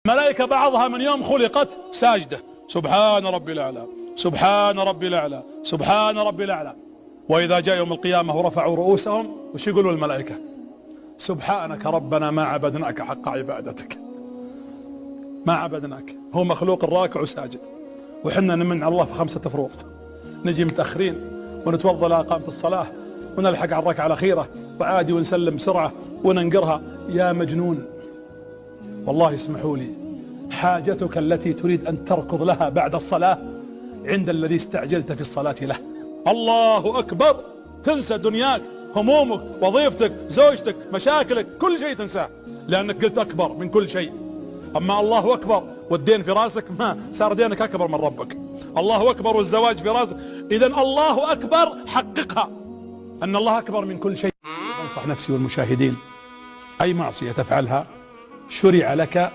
الملائكة بعضها من يوم خلقت ساجدة، سبحان ربي الأعلى سبحان ربي الأعلى سبحان ربي الأعلى. وإذا جاء يوم القيامة ورفعوا رؤوسهم وش يقولوا الملائكة؟ سبحانك ربنا ما عبدناك حق عبادتك، ما عبدناك. هو مخلوق الراكع وساجد، وحنا نمن على الله في 5 فروض، نجي متأخرين ونتوضا لإقامة الصلاة ونلحق على الركعة الأخيرة وعادي ونسلم بسرعة وننقرها. يا مجنون والله اسمحوا لي، حاجتك التي تريد أن تركض لها بعد الصلاة عند الذي استعجلت في الصلاة له. الله أكبر، تنسى دنياك، همومك، وظيفتك، زوجتك، مشاكلك، كل شيء تنساه لأنك قلت أكبر من كل شيء. أما الله أكبر والدين في راسك، ما صار دينك أكبر من ربك. الله أكبر والزواج في راسك، إذن الله أكبر حققها أن الله أكبر من كل شيء. أنصح نفسي والمشاهدين، أي معصية تفعلها شرع لك